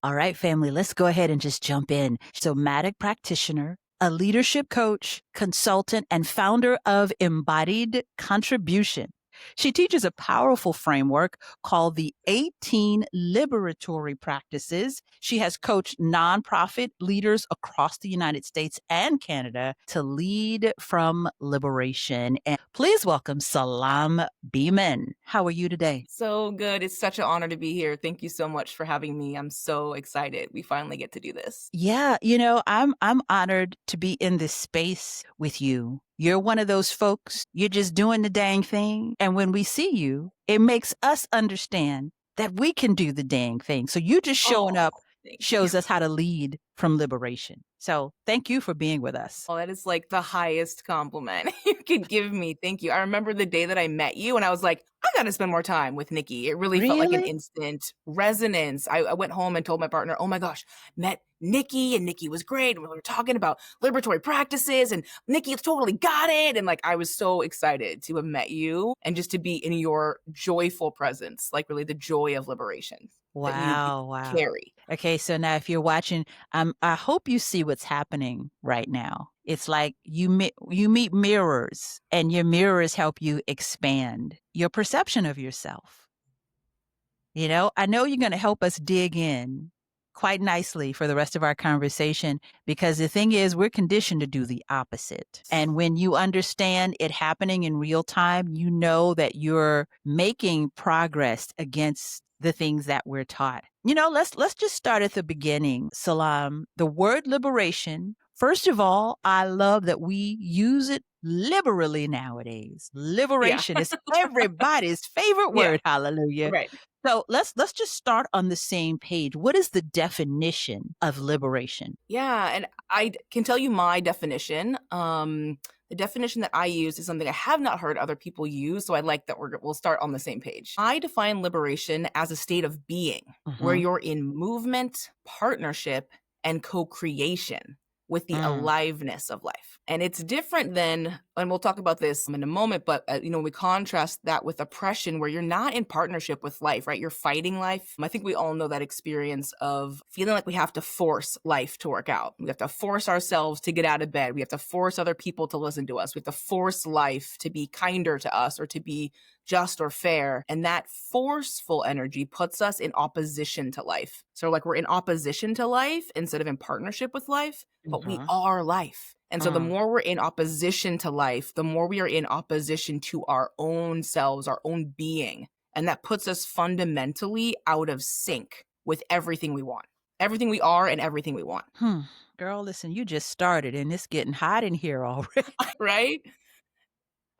All right, family, let's go ahead and just jump in. Somatic practitioner, a leadership coach, consultant, and founder of Embodied Contribution. She teaches a powerful framework called the 18 Liberatory Practices. She has coached nonprofit leaders across the United States and Canada to lead from liberation. And please welcome Sehlam Beman. How are you today? So good. It's such an honor to be here. Thank you so much for having me. I'm so excited. We finally get to do this. Yeah, I'm honored to be in this space with you. You're one of those folks, you're just doing the dang thing. And when we see you, it makes us understand that we can do the dang thing. So you just showing Oh, up thank you. shows us how to lead from liberation. So thank you for being with us. Oh, that is like the highest compliment you could give me. Thank you. I remember the day that I met you and I was like, I got to spend more time with Nikki. It really felt like an Really? instant resonance. I went home and told my partner, oh my gosh, met Nikki and Nikki was great. And we were talking about liberatory practices and Nikki totally got it. And like, I was so excited to have met you and just to be in your joyful presence, like really the joy of liberation that you Wow, wow. carry. Okay, so now if you're watching, I hope you see what's happening right now. It's like you meet mirrors, and your mirrors help you expand your perception of yourself. I know you're going to help us dig in quite nicely for the rest of our conversation because the thing is, we're conditioned to do the opposite. And when you understand it happening in real time, you know that you're making progress against the things that we're taught. Let's just start at the beginning. Sehlam, the word liberation. First of all, I love that we use it liberally nowadays. Yeah. Liberation is everybody's favorite Yeah. word. Hallelujah. Right. So let's just start on the same page. What is the definition of liberation? Yeah, and can tell you my definition. The definition that I use is something I have not heard other people use, so I like that we'll start on the same page. I define liberation as a state of being where Mm-hmm. you're in movement, partnership, and co-creation with the Mm. aliveness of life. And it's different than, and we'll talk about this in a moment, but we contrast that with oppression where you're not in partnership with life, right? You're fighting life. I think we all know that experience of feeling like we have to force life to work out. We have to force ourselves to get out of bed. We have to force other people to listen to us. We have to force life to be kinder to us or to be just or fair. And that forceful energy puts us in opposition to life. So like we're in opposition to life instead of in partnership with life, but we Mhm. are life. And so the Mm. more we're in opposition to life, the more we are in opposition to our own selves, our own being. And that puts us fundamentally out of sync with everything we want, everything we are and everything we want. Hmm. Girl, listen, you just started and it's getting hot in here already. Right?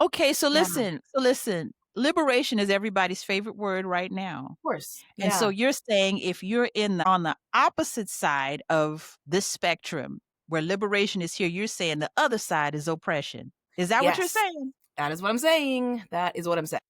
Okay, so Yeah, listen. So listen. Liberation is everybody's favorite word right now. of course. And so Yeah. you're saying if you're on the opposite side of this spectrum where liberation is here, you're saying the other side is oppression. Is that what you're Yes. saying? That is what I'm saying. That is what I'm saying.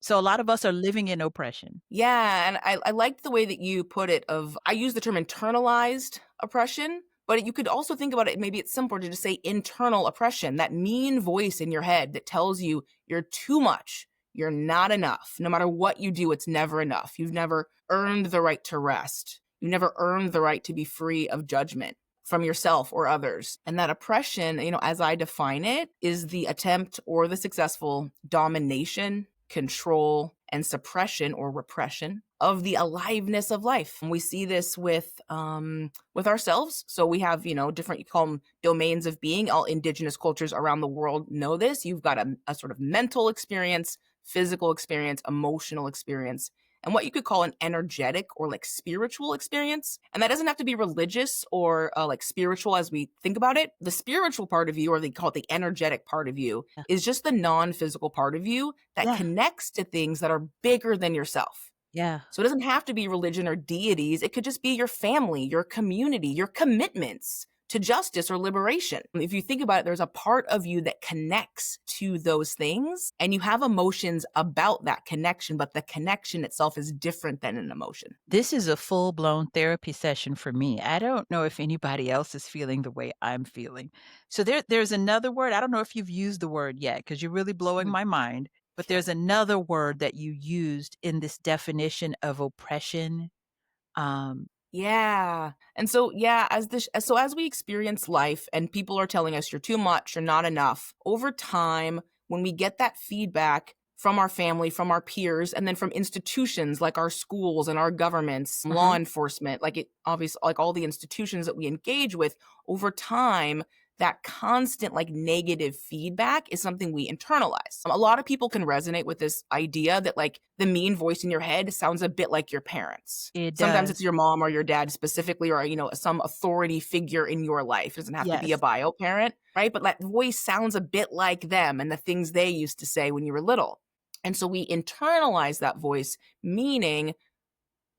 So a lot of us are living in oppression. Yeah, and I liked the way that you put it I use the term internalized oppression, but you could also think about it, maybe it's simpler to just say internal oppression, that mean voice in your head that tells you you're too much, you're not enough. No matter what you do, it's never enough. You've never earned the right to rest. You never earned the right to be free of judgment from yourself or others. And that oppression, as I define it, is the attempt or the successful domination, control, and suppression or repression of the aliveness of life. And we see this with ourselves. So we have, different, you call them domains of being. All indigenous cultures around the world know this. You've got a sort of mental experience, physical experience, emotional experience, and what you could call an energetic or like spiritual experience. And that doesn't have to be religious or like spiritual as we think about it. The spiritual part of you, or they call it the energetic part of you, Yeah. is just the non-physical part of you that Yeah. connects to things that are bigger than yourself. Yeah. So it doesn't have to be religion or deities. It could just be your family, your community, your commitments to justice or liberation. If you think about it, there's a part of you that connects to those things, and you have emotions about that connection, but the connection itself is different than an emotion. This is a full-blown therapy session for me. I don't know if anybody else is feeling the way I'm feeling. So there's another word. I don't know if you've used the word yet because you're really blowing Mhm. my mind. But there's another word that you used in this definition of oppression. Yeah. And so, yeah, as we experience life and people are telling us you're too much, you're not enough, over time, when we get that feedback from our family, from our peers, and then from institutions like our schools and our governments, law Uh-huh. enforcement, like it obviously, like all the institutions that we engage with, over time, that constant like negative feedback is something we internalize. A lot of people can resonate with this idea that like the mean voice in your head sounds a bit like your parents. It Sometimes it's does. your mom or your dad specifically, or, some authority figure in your life. It doesn't have to be a Yes. bio parent, right? But that voice sounds a bit like them and the things they used to say when you were little. And so we internalize that voice, meaning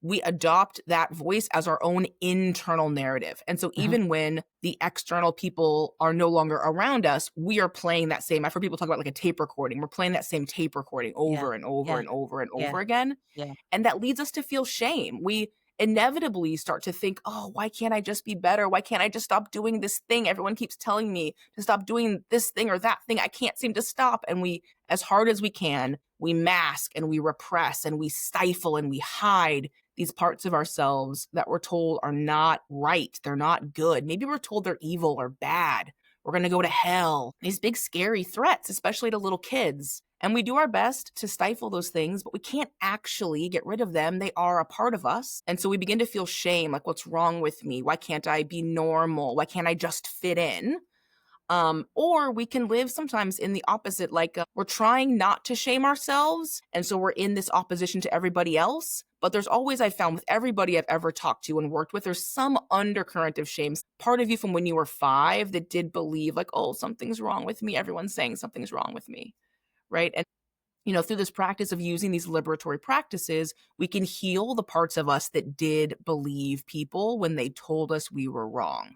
we adopt that voice as our own internal narrative. And so Uh-huh. even when the external people are no longer around us, we are playing that same, I've heard people talk about like a tape recording. We're playing that same tape recording Yeah. over and over Yeah. and over and Yeah. over again. Yeah. And that leads us to feel shame. We inevitably start to think, oh, why can't I just be better? Why can't I just stop doing this thing? Everyone keeps telling me to stop doing this thing or that thing. I can't seem to stop. And we, as hard as we can, we mask and we repress and we stifle and we hide these parts of ourselves that we're told are not right. They're not good. Maybe we're told they're evil or bad. We're going to go to hell. These big scary threats, especially to little kids. And we do our best to stifle those things, but we can't actually get rid of them. They are a part of us. And so we begin to feel shame, like, what's wrong with me? Why can't I be normal? Why can't I just fit in? Or we can live sometimes in the opposite, like we're trying not to shame ourselves. And so we're in this opposition to everybody else. But there's always, I've found with everybody I've ever talked to and worked with, there's some undercurrent of shame. Part of you from when you were 5 that did believe like, oh, something's wrong with me. Everyone's saying something's wrong with me. Right. And through this practice of using these liberatory practices, we can heal the parts of us that did believe people when they told us we were wrong.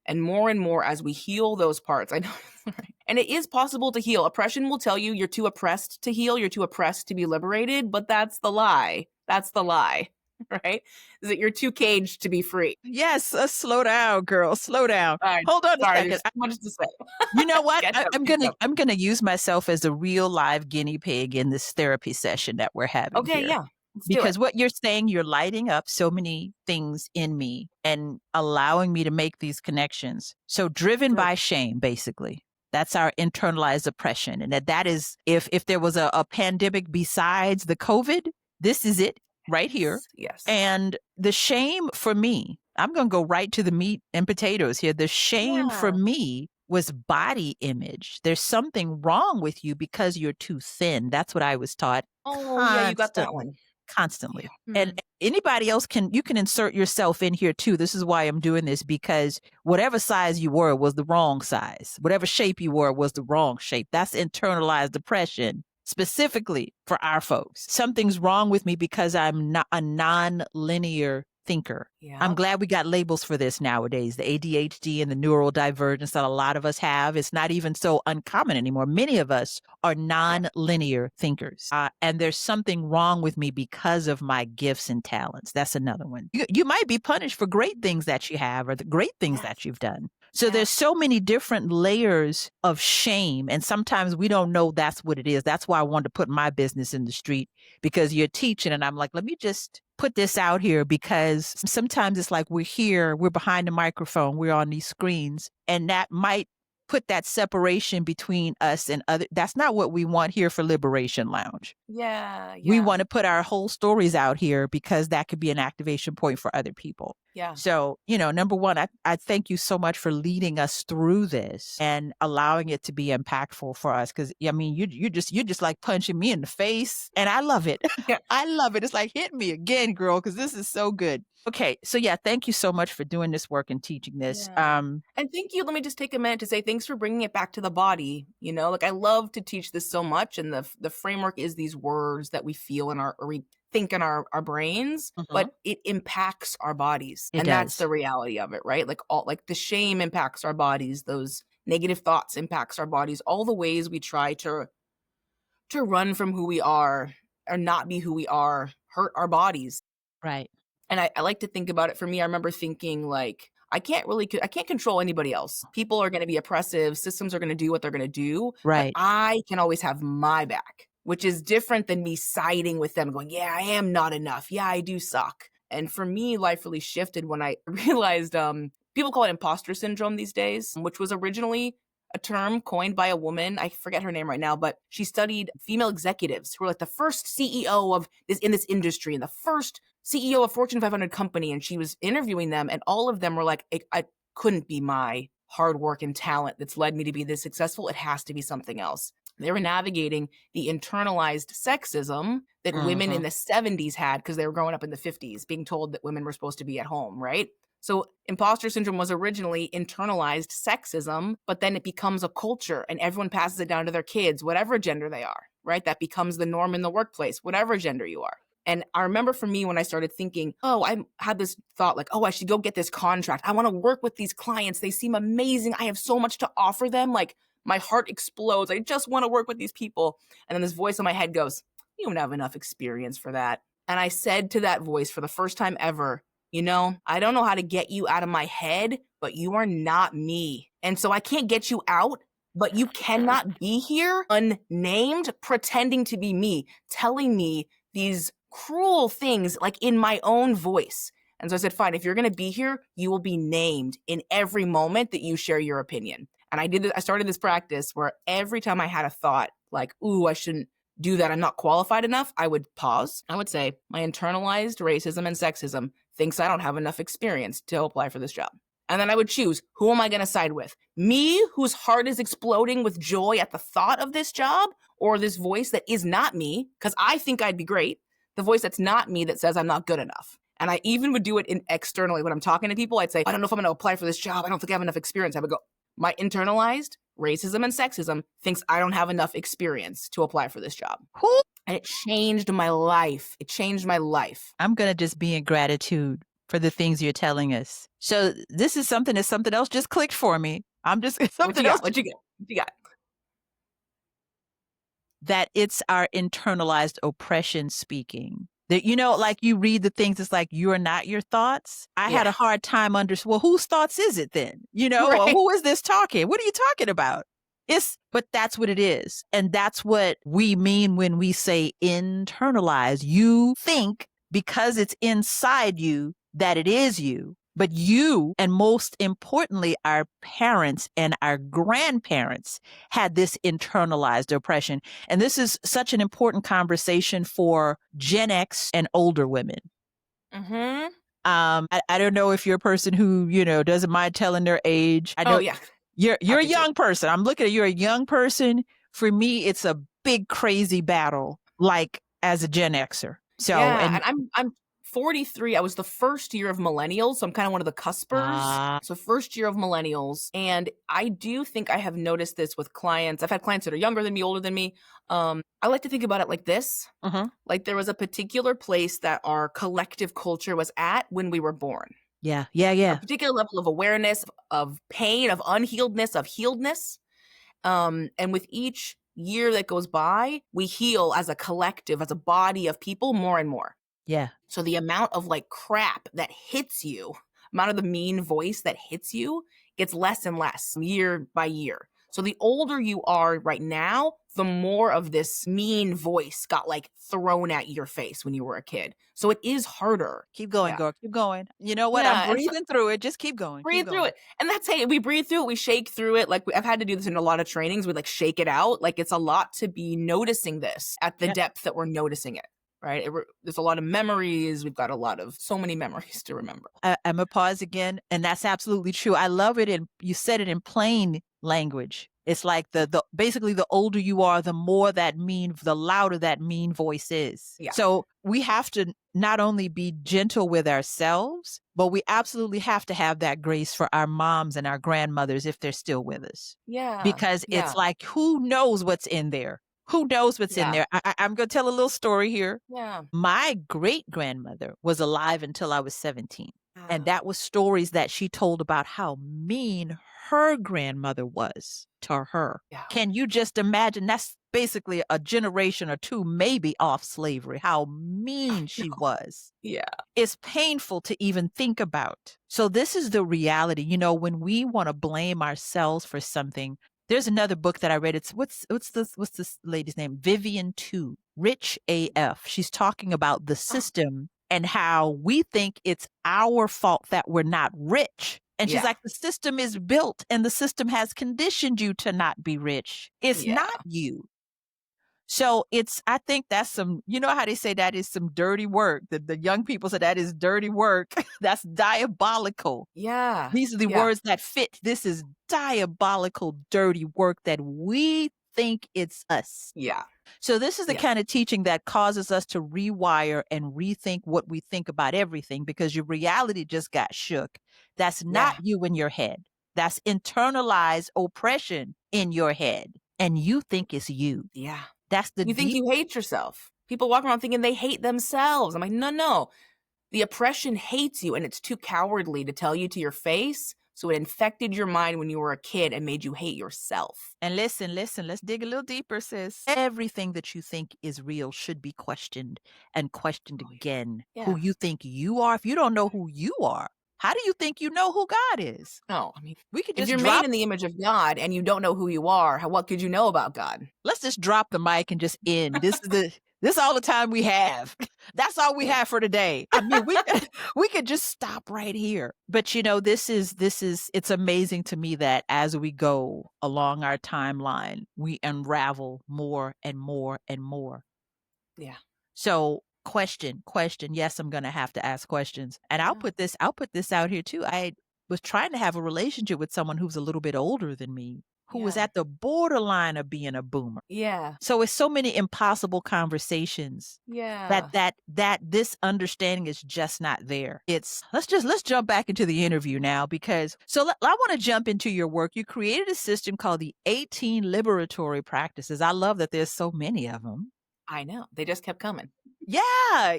And more as we heal those parts, I know, right? And it is possible to heal. Oppression will tell you you're too oppressed to heal, you're too oppressed to be liberated, but that's the lie. That's the lie, right? Is that you're too caged to be free. Yes, slow down, girl. Slow down. All right, Hold on a sorry, second. there's too much to say. You know what? Catch up, I'm catch gonna up. I'm gonna use myself as a real live guinea pig in this therapy session that we're having Okay, here. yeah, let's do it. Because what you're saying, you're lighting up so many things in me and allowing me to make these connections. So driven Good. by shame, basically. That's our internalized oppression. And that is, if there was a pandemic besides the COVID, this is it right here. Yes. And the shame for me, I'm going to go right to the meat and potatoes here. The shame for Yeah. me was body image. There's something wrong with you because you're too thin. That's what I was taught Oh, yeah, you got that constantly. one. Constantly. Yeah. And anybody else you can insert yourself in here too. This is why I'm doing this, because whatever size you were was the wrong size. Whatever shape you were was the wrong shape. That's internalized depression, specifically for our folks. Something's wrong with me because I'm not a non-linear thinker. Yeah. I'm glad we got labels for this nowadays, the ADHD and the neurodivergence that a lot of us have. It's not even so uncommon anymore. Many of us are non-linear thinkers. And there's something wrong with me because of my gifts and talents. That's another one. You might be punished for great things that you have or the great things that you've done. So there's so many different layers of shame. And sometimes we don't know that's what it is. That's why I wanted to put my business in the street, because you're teaching. And I'm like, let me just put this out here, because sometimes it's like we're here, we're behind the microphone, we're on these screens, and that might put that separation between us and other. That's not what we want here for Liberation Lounge. Yeah. We want to put our whole stories out here because that could be an activation point for other people. Yeah. So, number one, I thank you so much for leading us through this and allowing it to be impactful for us. Cause I mean, you're just like punching me in the face, and I love it. Yeah. I love it. It's like, hit me again, girl. Cause this is so good. Okay. So yeah, thank you so much for doing this work and teaching this. Yeah. And thank you. Let me just take a minute to say thanks for bringing it back to the body. Like I love to teach this so much. And the framework is these words that we feel or we think in our brains, but it impacts our bodies. It and does. That's the reality of it, right? Like the shame impacts our bodies. Those negative thoughts impacts our bodies. All the ways we try to run from who we are or not be who we are hurt our bodies. Right. And I like to think about it. For me, I remember thinking like, I can't control anybody else. People are going to be oppressive. Systems are going to do what they're going to do. Right. But I can always have my back, which is different than me siding with them going, yeah, I am not enough. Yeah, I do suck. And for me, life really shifted when I realized people call it imposter syndrome these days, which was originally a term coined by a woman. I forget her name right now, but she studied female executives who were like the first CEO of this in this industry and the first CEO of Fortune 500 company. And she was interviewing them, and all of them were like, I couldn't be my hard work and talent that's led me to be this successful. It has to be something else. They were navigating the internalized sexism that women in the 70s had because they were growing up in the 50s, being told that women were supposed to be at home, right? So imposter syndrome was originally internalized sexism, but then it becomes a culture and everyone passes it down to their kids, whatever gender they are, right? That becomes the norm in the workplace, whatever gender you are. And I remember for me when I started thinking, I had this thought like, I should go get this contract. I want to work with these clients. They seem amazing. I have so much to offer them. Like my heart explodes. I just want to work with these people. And then this voice in my head goes, you don't have enough experience for that. And I said to that voice for the first time ever, I don't know how to get you out of my head, but you are not me. And so I can't get you out, but you cannot be here unnamed, pretending to be me, telling me these cruel things like in my own voice. And so I said, fine, if you're going to be here, you will be named in every moment that you share your opinion. And I started this practice where every time I had a thought like, I shouldn't do that, I'm not qualified enough, I would pause. I would say, my internalized racism and sexism thinks I don't have enough experience to apply for this job. And then I would choose, who am I going to side with? Me, whose heart is exploding with joy at the thought of this job, or this voice that is not me, because I think I'd be great, the voice that's not me that says I'm not good enough. And I even would do it externally. When I'm talking to people, I'd say, I don't know if I'm going to apply for this job. I don't think I have enough experience. I would go, my internalized racism and sexism thinks I don't have enough experience to apply for this job. Who? And it changed my life. It changed my life. I'm going to just be in gratitude for the things you're telling us. So this is something else just clicked for me. I'm just something else. What you got? That it's our internalized oppression speaking. That, like you read the things, it's like, you're not your thoughts. I had a hard time well, whose thoughts is it then? Right. Or who is this talking? What are you talking about? But that's what it is. And that's what we mean when we say internalize. You think because it's inside you that it is you, but you, and most importantly, our parents and our grandparents had this internalized oppression. And this is such an important conversation for Gen X and older women. Mm-hmm. I don't know if you're a person who, doesn't mind telling their age. I know you're a young person. I'm looking at you're a young person. For me, it's a big, crazy battle, like as a Gen Xer. So, and I'm 43. I was the first year of millennials, so I'm kind of one of the cuspers. So first year of millennials. And I do think I have noticed this with clients. I've had clients that are younger than me, older than me. I like to think about it like this. Like there was a particular place that our collective culture was at when we were born. Yeah. A particular level of awareness, of pain, of unhealedness, of healedness. And with each year that goes by, we heal as a collective, as a body of people more and more. Yeah. So the amount of like crap that hits you, amount of the mean voice that hits you gets less and less year by year. So the older you are right now, the more of this mean voice got like thrown at your face when you were a kid. So it is harder. Keep going, girl. Keep going. You know what? I'm breathing through it. Just keep going. Breathe through it. And that's hey, we breathe through it. We shake through it. Like I've had to do this in a lot of trainings. We like shake it out. Like it's a lot to be noticing this at the depth that we're noticing it. Right. There's a lot of memories. We've got so many memories to remember. I'm going to pause again. And that's absolutely true. I love it. And you said it in plain language. It's like basically the older you are, the louder that mean voice is. Yeah. So we have to not only be gentle with ourselves, but we absolutely have to have that grace for our moms and our grandmothers if they're still with us. Yeah. Because it's like, who knows what's in there? Who knows what's in there? I'm going to tell a little story here. Yeah. My great-grandmother was alive until I was 17. And that was stories that she told about how mean her grandmother was to her. Yeah. Can you just imagine? That's basically a generation or two maybe off slavery, how mean she was. Yeah. It's painful to even think about. So this is the reality. When we want to blame ourselves for something, there's another book that I read. It's what's this lady's name? Vivian Tu, Rich AF. She's talking about the system and how we think it's our fault that we're not rich. And she's Yeah. like, the system is built and the system has conditioned you to not be rich. It's Yeah. not you. So I think that's you know how they say that is some dirty work. The young people say that is dirty work. That's diabolical. Yeah. These are the Yeah. words that fit. This is diabolical, dirty work that we think it's us. Yeah. So this is the Yeah. kind of teaching that causes us to rewire and rethink what we think about everything because your reality just got shook. That's not Yeah. you in your head. That's internalized oppression in your head. And you think it's you. Yeah. That's the You think deep. you hate yourself. People walk around thinking they hate themselves. I'm like, no, no. The oppression hates you and it's too cowardly to tell you to your face. So it infected your mind when you were a kid and made you hate yourself. And listen, let's dig a little deeper, sis. Everything that you think is real should be questioned and questioned Oh, again. yeah. Who you think you are. If you don't know who you are, how do you think you know who God is? No, I mean, We could if just you're made drop in the image of God and you don't know who you are, what could you know about God? let's just drop the mic and just end. This is all the time we have. That's all we Yeah. have for today. I mean, we could just stop right here. But this is it's amazing to me that as we go along our timeline, we unravel more and more and more. Yeah. So question. Yes, I'm gonna have to ask questions. And I'll put this out here too. I was trying to have a relationship with someone who's a little bit older than me, who was Yeah. at the borderline of being a boomer. Yeah. So it's so many impossible conversations Yeah. that this understanding is just not there. Let's jump back into the interview now because I want to jump into your work. You created a system called the 18 liberatory practices. I love that there's so many of them. I know. They just kept coming. Yeah.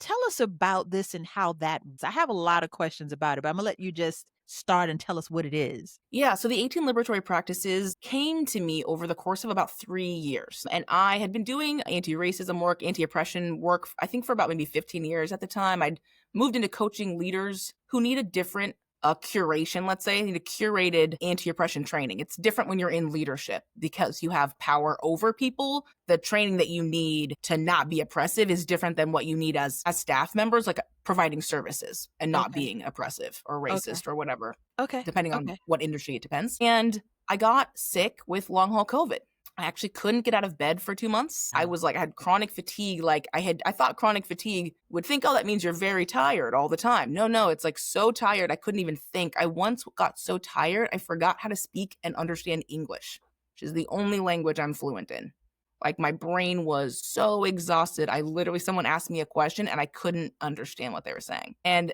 Tell us about this and how I have a lot of questions about it, but I'm gonna let you just start and tell us what it is. Yeah, so the 18 liberatory practices came to me over the course of about 3 years. And I had been doing anti-racism work, anti-oppression work, I think for about maybe 15 years at the time. I'd moved into coaching leaders who need a different curation, let's say, need a curated anti-oppression training. It's different when you're in leadership because you have power over people. The training that you need to not be oppressive is different than what you need as staff members, like providing services and not Okay. being oppressive or racist or whatever, Okay. depending on what industry it depends. And I got sick with long haul COVID. I actually couldn't get out of bed for 2 months. I had chronic fatigue. I thought chronic fatigue would think, oh, that means you're very tired all the time. No, it's like so tired. I couldn't even think. I once got so tired, I forgot how to speak and understand English, which is the only language I'm fluent in. Like my brain was so exhausted. Someone asked me a question and I couldn't understand what they were saying. And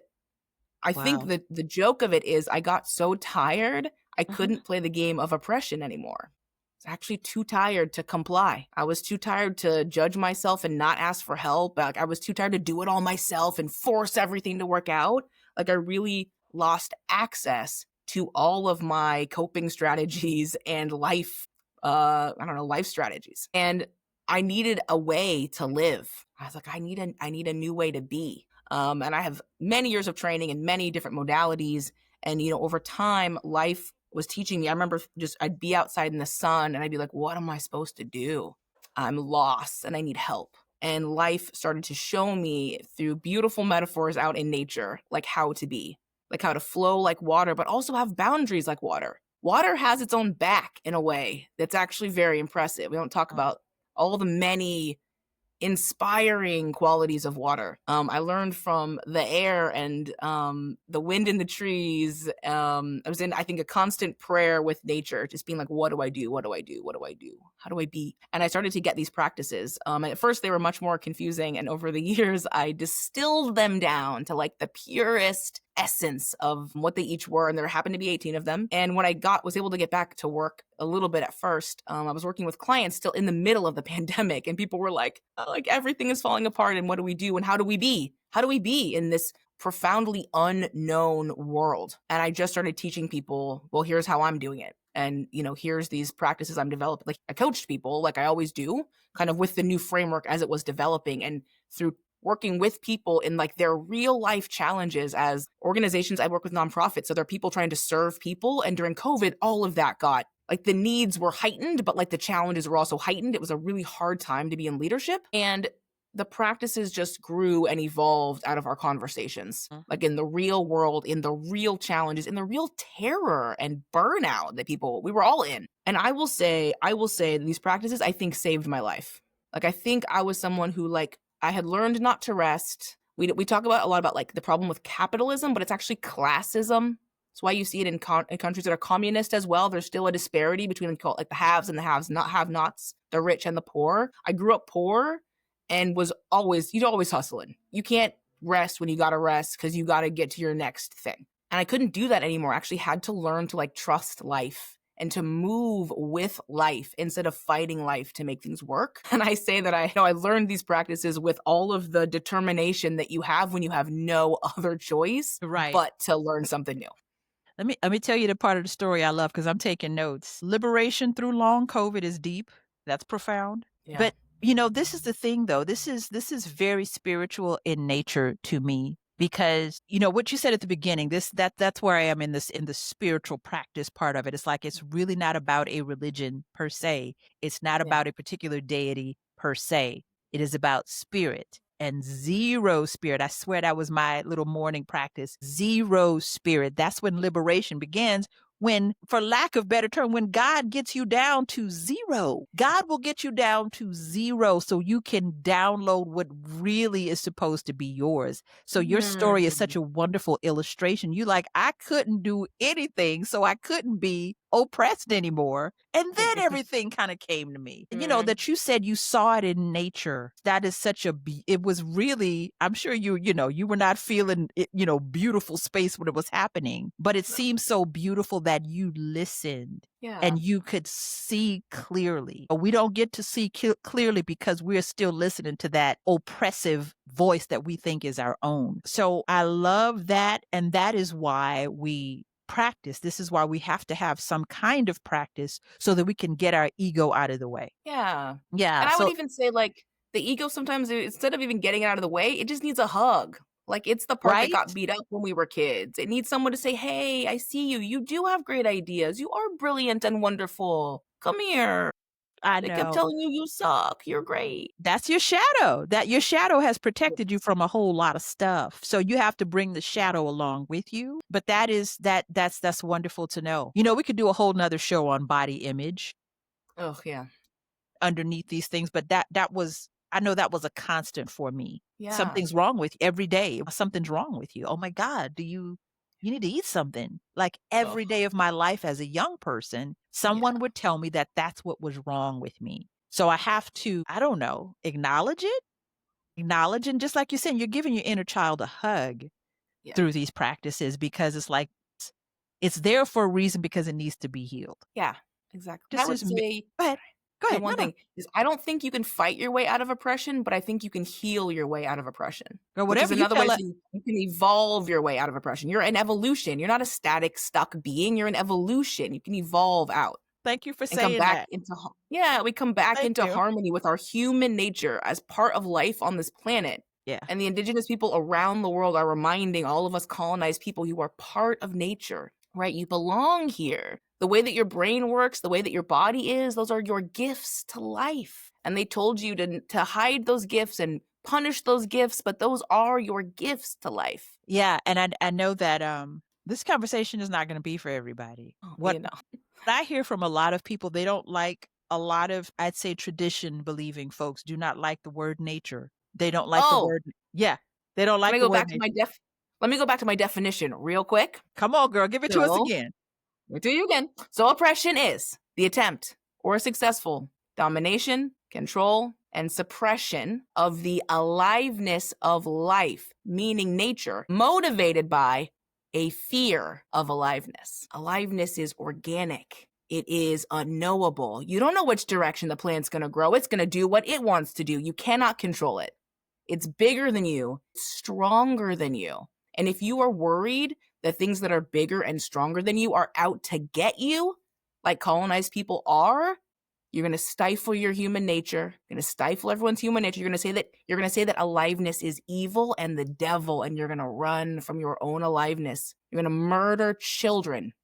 I think that the joke of it is I got so tired, I couldn't play the game of oppression anymore. I was actually too tired to comply. I was too tired to judge myself and not ask for help. Like I was too tired to do it all myself and force everything to work out. Like I really lost access to all of my coping strategies and life strategies. And I needed a way to live. I was like, I need a new way to be. And I have many years of training in many different modalities. And, over time, life was teaching me. I remember I'd be outside in the sun and I'd be like, what am I supposed to do? I'm lost and I need help. And life started to show me through beautiful metaphors out in nature, like how to be, like how to flow like water, but also have boundaries like water. Water has its own back in a way that's actually very impressive. We don't talk about all the many inspiring qualities of water. I learned from the air and the wind in the trees. I was in, I think, a constant prayer with nature, just being like, what do I do? What do I do? What do I do? How do I be? And I started to get these practices. And at first they were much more confusing. And over the years, I distilled them down to like the purest essence of what they each were. And there happened to be 18 of them. And when I was able to get back to work a little bit at first, I was working with clients still in the middle of the pandemic. And people were like everything is falling apart. And what do we do? And how do we be? How do we be in this profoundly unknown world? And I just started teaching people, well, here's how I'm doing it. And, here's these practices I'm developing. Like I coached people like I always do, kind of with the new framework as it was developing. And through working with people in like their real life challenges as organizations, I work with nonprofits. So there are people trying to serve people. And during COVID, all of that got like the needs were heightened, but like the challenges were also heightened. It was a really hard time to be in leadership. And the practices just grew and evolved out of our conversations. Mhm. Like in the real world, in the real challenges, in the real terror and burnout that we were all in. And I will say these practices, I think, saved my life. Like, I think I was someone who, like, I had learned not to rest. We talk about a lot about like the problem with capitalism, but it's actually classism. That's why you see it in countries that are communist as well. There's still a disparity between like the haves and the have-nots, the rich and the poor. I grew up poor and you'd always hustling. You can't rest when you gotta rest because you gotta get to your next thing. And I couldn't do that anymore. I actually had to learn to like trust life and to move with life instead of fighting life to make things work. And I say that I learned these practices with all of the determination that you have when you have no other choice Right. but to learn something new. Let me tell you the part of the story I love because I'm taking notes. Liberation through long COVID is deep. That's profound. Yeah. But this is the thing though. This is very spiritual in nature to me because what you said at the beginning, that's where I am in the spiritual practice part of it. It's like it's really not about a religion per se. It's not Yeah. about a particular deity per se. It is about spirit. And zero spirit. I swear that was my little morning practice. Zero spirit. That's when liberation begins. When, for lack of better term, when God gets you down to zero, God will get you down to zero so you can download what really is supposed to be yours. So your story is such a wonderful illustration. You like, I couldn't do anything, so I couldn't be oppressed anymore. And then everything kind of came to me. That you said you saw it in nature. That is such it was really, I'm sure you were not feeling it, beautiful space when it was happening, but it seemed so beautiful that you listened. Yeah. And you could see clearly. We don't get to see clearly because we're still listening to that oppressive voice that we think is our own. So I love that. And that is why we practice. This is why we have to have some kind of practice so that we can get our ego out of the way. Yeah. Yeah. And I would even say, like, the ego sometimes, instead of even getting it out of the way, it just needs a hug. Like, it's the part that got beat up when we were kids. It needs someone to say, hey, I see you. You do have great ideas. You are brilliant and wonderful. Come here. I They know. kept telling you you suck. You're great. That's your shadow. That your shadow has protected you from a whole lot of stuff. So you have to bring the shadow along with you. But that's wonderful to know. We could do a whole nother show on body image. Oh, yeah. Underneath these things, but I know that was a constant for me. Yeah. Something's wrong with you every day. Something's wrong with you. Oh my God, you need to eat something. Like every day of my life as a young person, someone would tell me that that's what was wrong with me. So I have to, I don't know, acknowledge it. Acknowledge, and just like you said, you're giving your inner child a hug through these practices because it's like it's there for a reason because it needs to be healed. Yeah, exactly. Just I would say, go ahead. Go ahead. One thing is, I don't think you can fight your way out of oppression, but I think you can heal your way out of oppression. Or Which is whatever you another feel way like. you can evolve your way out of oppression. You're an evolution. You're not a static, stuck being. You're an evolution. You can evolve out. Thank you for And saying come back that. we come back Thank into you. harmony with our human nature as part of life on this planet. Yeah. And the indigenous people around the world are reminding all of us colonized people, you are part of nature, right? You belong here. The way that your brain works, the way that your body is, those are your gifts to life. And they told you to hide those gifts and punish those gifts, but those are your gifts to life. Yeah, and I know that this conversation is not going to be for everybody. What I hear from a lot of people, they don't like a lot of, I'd say, tradition believing folks do not like the word nature. They don't like the word. Yeah, they don't like the word nature. Let me go back to my definition real quick. Come on, girl, give it to us again. We'll do you again. So oppression is the attempt or successful domination, control, and suppression of the aliveness of life, meaning nature, motivated by a fear of aliveness. Aliveness is organic. It is unknowable. You don't know which direction the plant's going to grow. It's going to do what it wants to do. You cannot control it. It's bigger than you, stronger than you. And if you are worried that things that are bigger and stronger than you are out to get you, like colonized people are, you're going to stifle your human nature. You're going to stifle everyone's human nature. You're going to say that aliveness is evil and the devil, and you're going to run from your own aliveness. You're going to murder children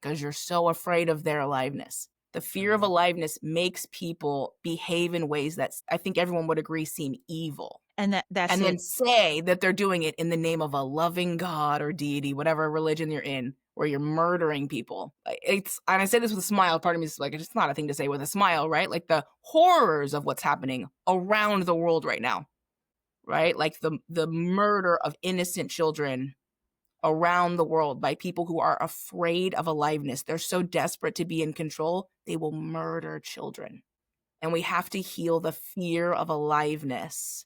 because you're so afraid of their aliveness. The fear of aliveness makes people behave in ways that I think everyone would agree seem evil. And that's And it. then say that they're doing it in the name of a loving God or deity, whatever religion you're in, where you're murdering people. And I say this with a smile. Part of me is like, it's not a thing to say with a smile, right? Like the horrors of what's happening around the world right now, right? Like the murder of innocent children around the world by people who are afraid of aliveness. They're so desperate to be in control, they will murder children. And we have to heal the fear of aliveness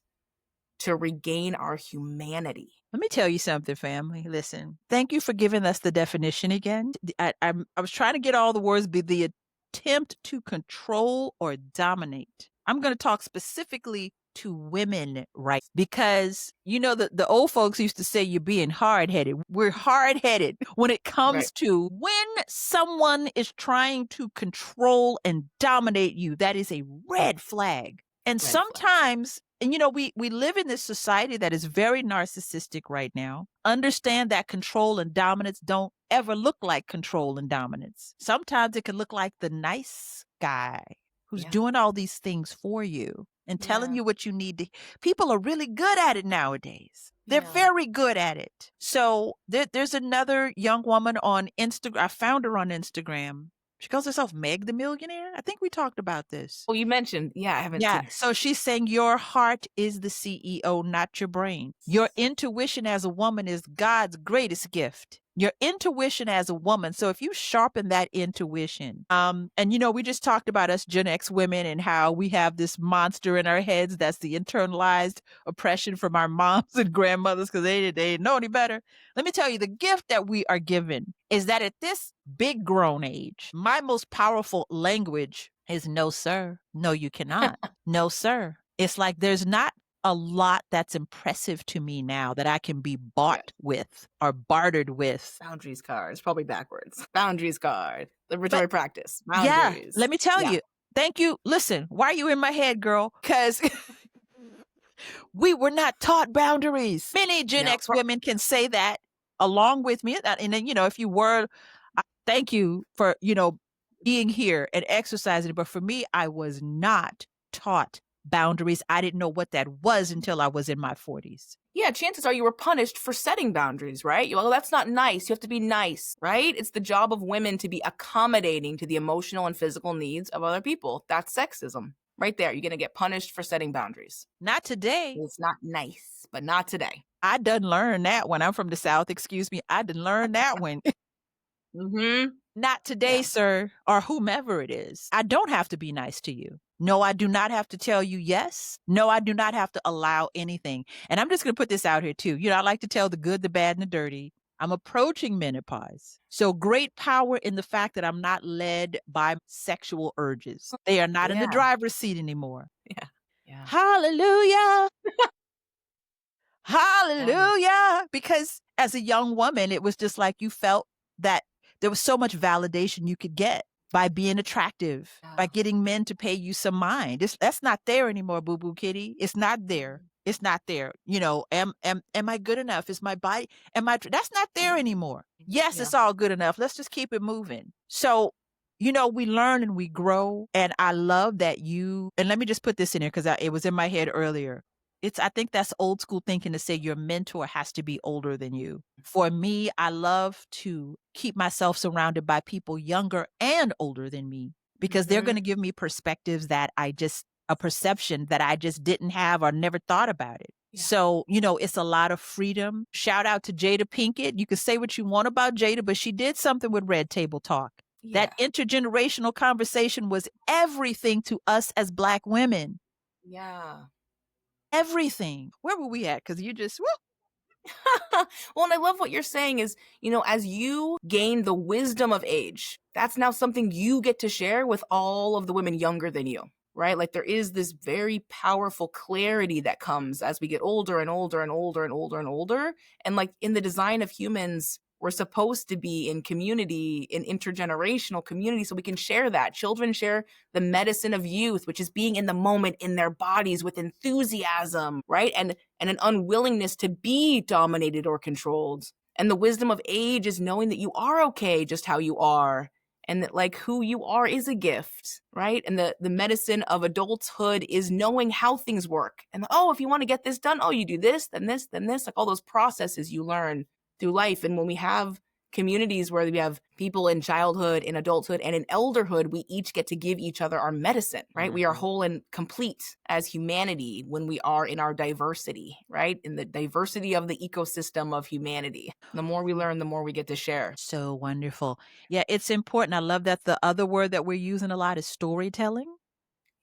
to regain our humanity. Let me tell you something, family. Listen, thank you for giving us the definition again. I was trying to get all the words, but the attempt to control or dominate. I'm going to talk specifically to women, right? Because, the old folks used to say you're being hard-headed. We're hard-headed when it comes to when someone is trying to control and dominate you. That is a red flag. And sometimes, we live in this society that is very narcissistic right now. Understand that control and dominance don't ever look like control and dominance. Sometimes it can look like the nice guy who's doing all these things for you and telling you what you need to. People are really good at it nowadays. They're very good at it. So there's another young woman on Instagram. I found her on Instagram. She calls herself Meg the Millionaire. I think we talked about this. Well, you mentioned, I haven't seen her. So she's saying your heart is the CEO, not your brain. Your intuition as a woman is God's greatest gift. Your intuition as a woman. So if you sharpen that intuition, and we just talked about us Gen X women and how we have this monster in our heads that's the internalized oppression from our moms and grandmothers because they didn't know any better. Let me tell you, the gift that we are given is that at this big grown age, my most powerful language is no, sir. No, you cannot. No, sir. It's like there's not a lot that's impressive to me now that I can be bought with or bartered with. Boundaries card. It's probably backwards. Boundaries card. Liberatory practice. Boundaries. Yeah. Let me tell you. Thank you. Listen, why are you in my head, girl? Because we were not taught boundaries. Many Gen X women can say that along with me. And then, if you were, thank you for, being here and exercising. But for me, I was not taught boundaries. I didn't know what that was until I was in my 40s. Yeah, chances are you were punished for setting boundaries, right? Well, that's not nice. You have to be nice, right? It's the job of women to be accommodating to the emotional and physical needs of other people. That's sexism. Right there. You're going to get punished for setting boundaries. Not today. It's not nice, but not today. I done learned that when I'm from the South. Excuse me. I done learned that one. Not today, sir, or whomever it is. I don't have to be nice to you. No, I do not have to tell you yes. No, I do not have to allow anything. And I'm just going to put this out here too. I like to tell the good, the bad, and the dirty. I'm approaching menopause. So great power in the fact that I'm not led by sexual urges. They are not in the driver's seat anymore. Yeah. Hallelujah. Hallelujah. Because as a young woman, it was just like you felt that there was so much validation you could get by being attractive, by getting men to pay you some mind. That's not there anymore, boo-boo kitty. It's not there. It's not there. Am I good enough? Is my body, that's not there anymore. Yes, it's all good enough. Let's just keep it moving. So, we learn and we grow. And I love that and let me just put this in here because it was in my head earlier. I think that's old school thinking to say your mentor has to be older than you. For me, I love to keep myself surrounded by people younger and older than me because they're going to give me perspectives a perception that I just didn't have or never thought about it. Yeah. So, it's a lot of freedom. Shout out to Jada Pinkett. You can say what you want about Jada, but she did something with Red Table Talk. Yeah. That intergenerational conversation was everything to us as Black women. Yeah. Everything. Where were we at? Because you just, Well, and I love what you're saying is, as you gain the wisdom of age, that's now something you get to share with all of the women younger than you, right? Like there is this very powerful clarity that comes as we get older and older and older and older and older. And like in the design of humans, we're supposed to be in community, in intergenerational community, so we can share that. Children share the medicine of youth, which is being in the moment in their bodies with enthusiasm, right? And an unwillingness to be dominated or controlled. And the wisdom of age is knowing that you are okay just how you are. and that like who you are is a gift, right? And the medicine of adulthood is knowing how things work. And oh, if you want to get this done, oh, you do this, then this, like all those processes you learn through life. And when we have communities where we have people in childhood, in adulthood, and in elderhood, we each get to give each other our medicine, right? We are whole and complete as humanity when we are in our diversity, right? In the diversity of the ecosystem of humanity. The more we learn, the more we get to share. So wonderful. Yeah, it's important. I love that the other word that we're using a lot is storytelling.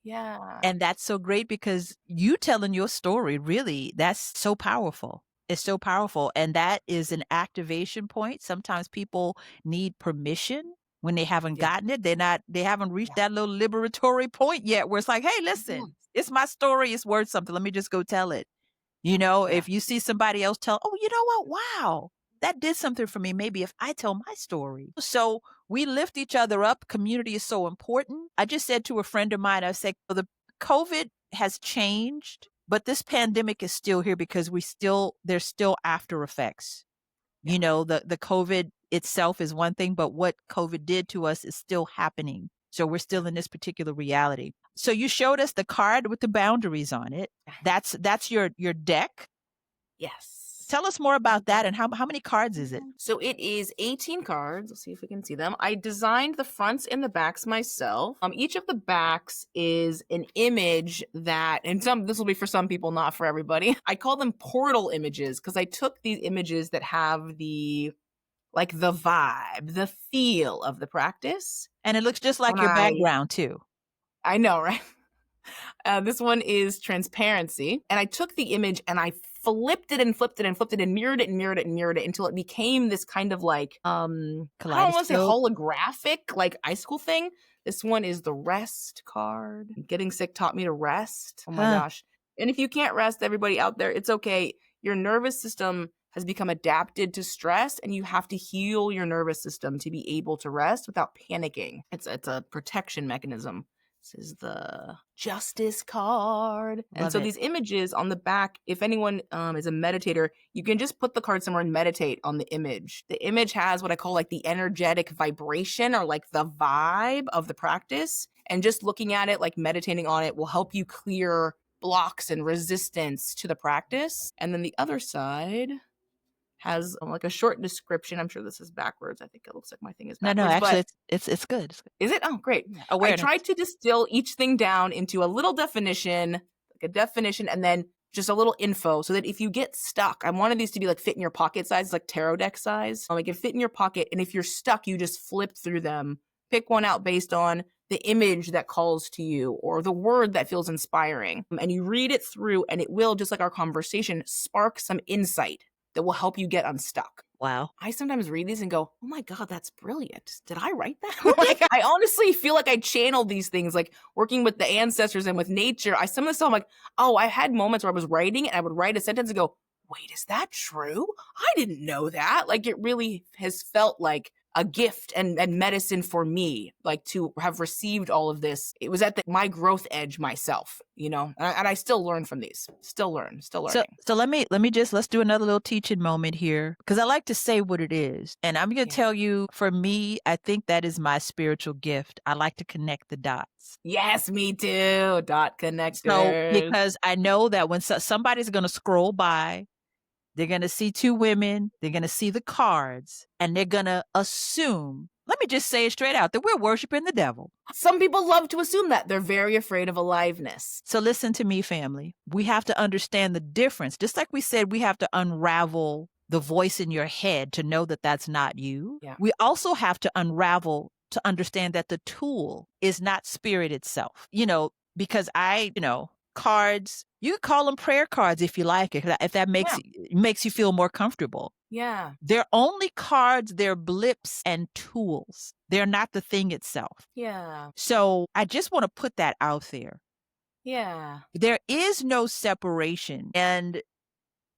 Yeah. And that's so great because you telling your story, really, that's so powerful. It's so powerful. And that is an activation point. Sometimes people need permission when they haven't Yeah. gotten it. They haven't reached Yeah. that little liberatory point yet where it's like, hey, listen, it's my story. It's worth something. Let me just go tell it. You know, Yeah. if you see somebody else tell, oh, you know what? Wow, that did something for me. Maybe if I tell my story. So we lift each other up. Community is so important. I just said to a friend of mine, I said, well, the COVID has changed, but this pandemic is still here because there's still after effects. Yeah. You know, the COVID itself is one thing, but what COVID did to us is still happening. So we're still in this particular reality. So you showed us the card with the boundaries on it. That's your deck. Yes. Tell us more about that and how many cards is it? So it is 18 cards. Let's see if we can see them. I designed the fronts and the backs myself. Each of the backs is an image that, and this will be for some people, not for everybody. I call them portal images because I took these images that have the vibe, the feel of the practice. And it looks just like your background too. I know, right? This one is transparency. And I took the image and I flipped it and flipped it and flipped it and mirrored it and mirrored it and mirrored it until it became this kind of like, I don't want to say holographic, like icicle thing. This one is the rest card. Getting sick taught me to rest. Oh my gosh. And if you can't rest, everybody out there, it's okay. Your nervous system has become adapted to stress and you have to heal your nervous system to be able to rest without panicking. It's a protection mechanism. This is the justice card. And so these images on the back, if anyone is a meditator, you can just put the card somewhere and meditate on the image. The image has what I call like the energetic vibration or like the vibe of the practice. And just looking at it, like meditating on it will help you clear blocks and resistance to the practice. And then the other side has like a short description. I'm sure this is backwards. I think it looks like my thing is backwards. No, actually, it's good. It's good. Is it? Oh, great. Awareness. I tried to distill each thing down into a little definition, like a definition, and then just a little info so that if you get stuck, I wanted these to be like fit in your pocket size, like tarot deck size. Like it fit in your pocket. And if you're stuck, you just flip through them, pick one out based on the image that calls to you or the word that feels inspiring. And you read it through and it will, just like our conversation, spark some insight that will help you get unstuck. Wow. I sometimes read these and go, oh my God, that's brilliant. Did I write that? Like, I honestly feel like I channeled these things, like working with the ancestors and with nature. Some of this stuff, I'm like, oh, I had moments where I was writing and I would write a sentence and go, wait, is that true? I didn't know that. Like it really has felt like a gift and medicine for me, like to have received all of this. It was at my growth edge myself, you know, and I still learn from these, still learning. So let's do another little teaching moment here because I like to say what it is. And I'm going to tell you, for me, I think that is my spiritual gift. I like to connect the dots. Yes, me too. Dot connectors. So because I know that when somebody's going to scroll by, they're going to see two women, they're going to see the cards, and they're going to assume, let me just say it straight out, that we're worshiping the devil. Some people love to assume that. They're very afraid of aliveness. So listen to me, family. We have to understand the difference. Just like we said, we have to unravel the voice in your head to know that that's not you. Yeah. We also have to unravel to understand that the tool is not spirit itself. You know, because cards, you can call them prayer cards if you like it, if that makes you feel more comfortable. Yeah. They're only cards, they're blips and tools. They're not the thing itself. Yeah. So I just want to put that out there. Yeah. There is no separation, and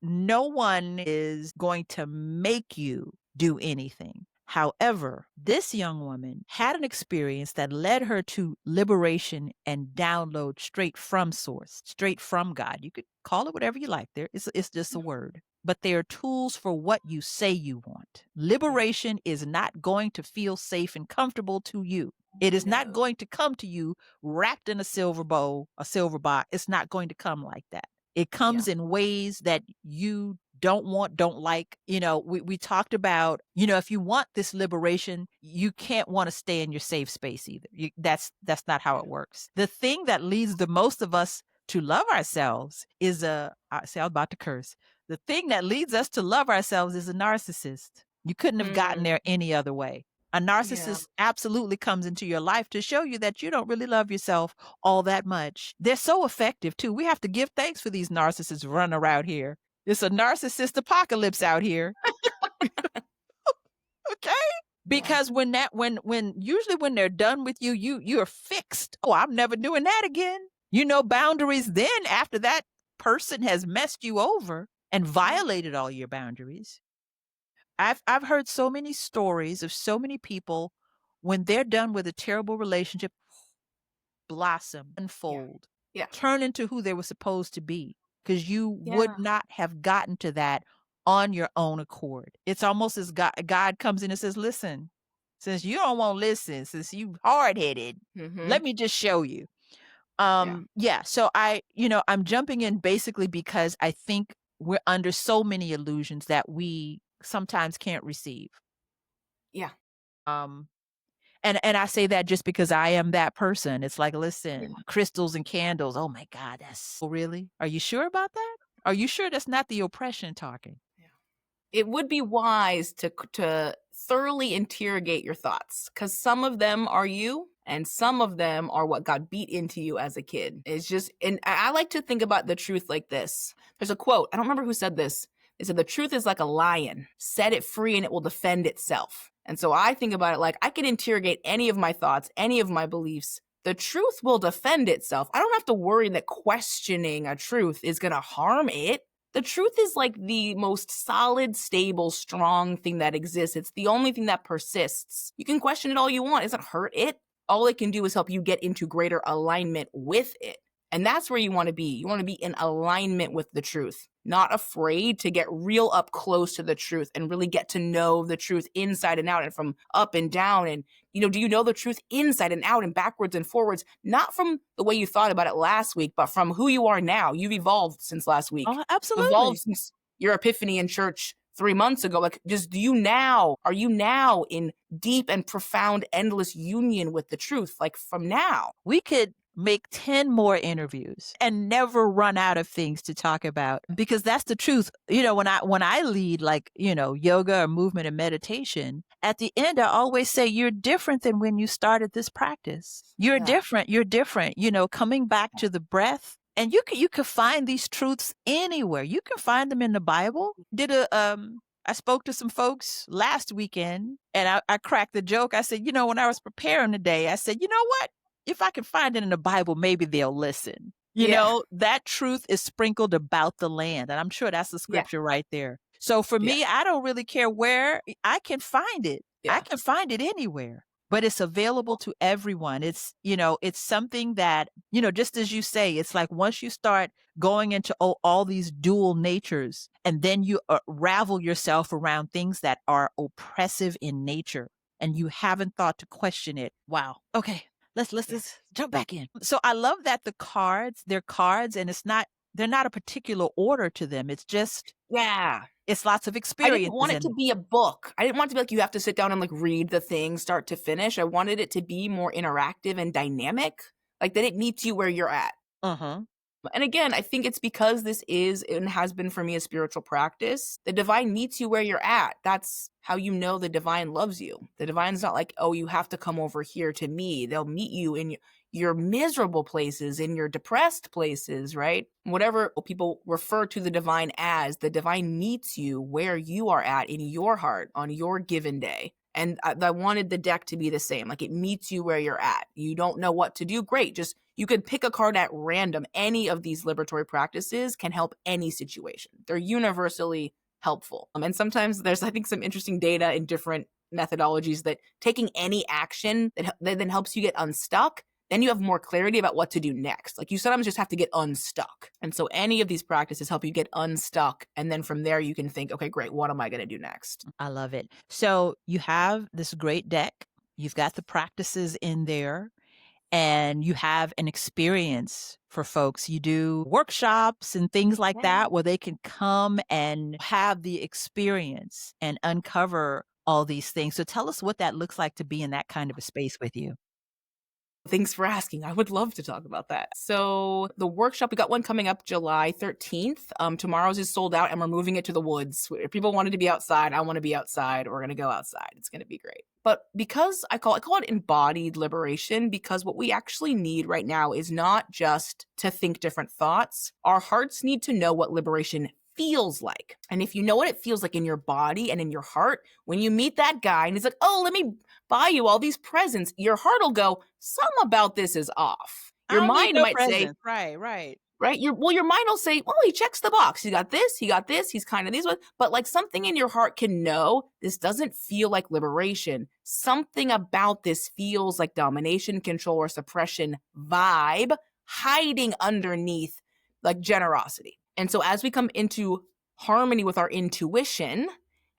no one is going to make you do anything. However, this young woman had an experience that led her to liberation and download straight from source, straight from God. You could call it whatever you like there. It's just a word. But they are tools for what you say you want. Liberation is not going to feel safe and comfortable to you. It is not No. going to come to you wrapped in a silver bowl, a silver box. It's not going to come like that. It comes in ways that you don't want, don't like. We talked about, if you want this liberation, you can't want to stay in your safe space either. That's not how it works. The thing that leads the most of us to love ourselves is I was about to curse. The thing that leads us to love ourselves is a narcissist. You couldn't have gotten there any other way. A narcissist absolutely comes into your life to show you that you don't really love yourself all that much. They're so effective too. We have to give thanks for these narcissists running around here. It's a narcissist apocalypse out here. Okay? Because when usually when they're done with you, you're fixed. Oh, I'm never doing that again. Boundaries then after that person has messed you over and violated all your boundaries. I've heard so many stories of so many people when they're done with a terrible relationship, blossom, unfold, turn into who they were supposed to be, because you would not have gotten to that on your own accord. It's almost as God comes in and says, listen, since you don't want to listen, since you hard-headed, let me just show you. So I'm jumping in basically because I think we're under so many illusions that we sometimes can't receive. Yeah. And I say that just because I am that person. It's like, listen, crystals and candles. Oh my God, that's really? Are you sure about that? Are you sure that's not the oppression talking? It would be wise to thoroughly interrogate your thoughts, because some of them are you and some of them are what got beat into you as a kid. It's just, and I like to think about the truth like this. There's a quote, I don't remember who said this. It said, the truth is like a lion. Set it free and it will defend itself. And so I think about it like I can interrogate any of my thoughts, any of my beliefs. The truth will defend itself. I don't have to worry that questioning a truth is going to harm it. The truth is like the most solid, stable, strong thing that exists. It's the only thing that persists. You can question it all you want. It doesn't hurt it. All it can do is help you get into greater alignment with it. And that's where you want to be. You want to be in alignment with the truth, not afraid to get real up close to the truth and really get to know the truth inside and out and from up and down. And, do you know the truth inside and out and backwards and forwards, not from the way you thought about it last week, but from who you are now? You've evolved since last week. Oh, absolutely. You've evolved since your epiphany in church 3 months ago. Like, are you now in deep and profound, endless union with the truth? Like from now. We could make 10 more interviews and never run out of things to talk about, because that's the truth. When I lead yoga or movement and meditation, at the end I always say you're different than when you started this practice. You're different. Coming back to the breath. And you could find these truths anywhere. You can find them in the Bible. I spoke to some folks last weekend and I cracked the joke. I said, when I was preparing today, I said, you know what? If I can find it in the Bible, maybe they'll listen. That truth is sprinkled about the land. And I'm sure that's the scripture right there. So for me, I don't really care where I can find it. I can find it anywhere, but it's available to everyone. It's something that, just as you say, it's like once you start going into all these dual natures, and then you ravel yourself around things that are oppressive in nature and you haven't thought to question it. Wow. Okay. Let's jump back in. So I love that they're cards, and they're not a particular order to them. It's just, it's lots of experience. I didn't want it to be a book. I didn't want it to be like you have to sit down and read the thing start to finish. I wanted it to be more interactive and dynamic, like that it meets you where you're at. And again, I think it's because this is and has been for me a spiritual practice. The divine meets you where you're at. That's how you know the divine loves you. The divine's not like, oh, you have to come over here to me. They'll meet you in your miserable places, in your depressed places, right? Whatever people refer to the divine as, the divine meets you where you are at in your heart on your given day. And I wanted the deck to be the same. Like it meets you where you're at. You don't know what to do. Great. You could pick a card at random. Any of these liberatory practices can help any situation. They're universally helpful. And sometimes there's, I think, some interesting data in different methodologies that taking any action that then helps you get unstuck, then you have more clarity about what to do next. Like you sometimes just have to get unstuck. And so any of these practices help you get unstuck. And then from there, you can think, okay, great, what am I going to do next? I love it. So you have this great deck. You've got the practices in there, and you have an experience for folks. You do workshops and things like that where they can come and have the experience and uncover all these things. So tell us what that looks like to be in that kind of a space with you. Thanks for asking. I would love to talk about that. So the workshop, we got one coming up July 13th. Tomorrow's is sold out and we're moving it to the woods. If people wanted to be outside, I want to be outside. We're going to go outside. It's going to be great. But because I call it embodied liberation, because what we actually need right now is not just to think different thoughts. Our hearts need to know what liberation feels like. And if you know what it feels like in your body and in your heart, when you meet that guy and he's like, oh, let me buy you all these presents, your heart will go, something about this is off. Your mind might say, right? Your mind will say, well, he checks the box. He got this, he's kind of these ones. But like something in your heart can know this doesn't feel like liberation. Something about this feels like domination, control, or suppression vibe hiding underneath like generosity. And so as we come into harmony with our intuition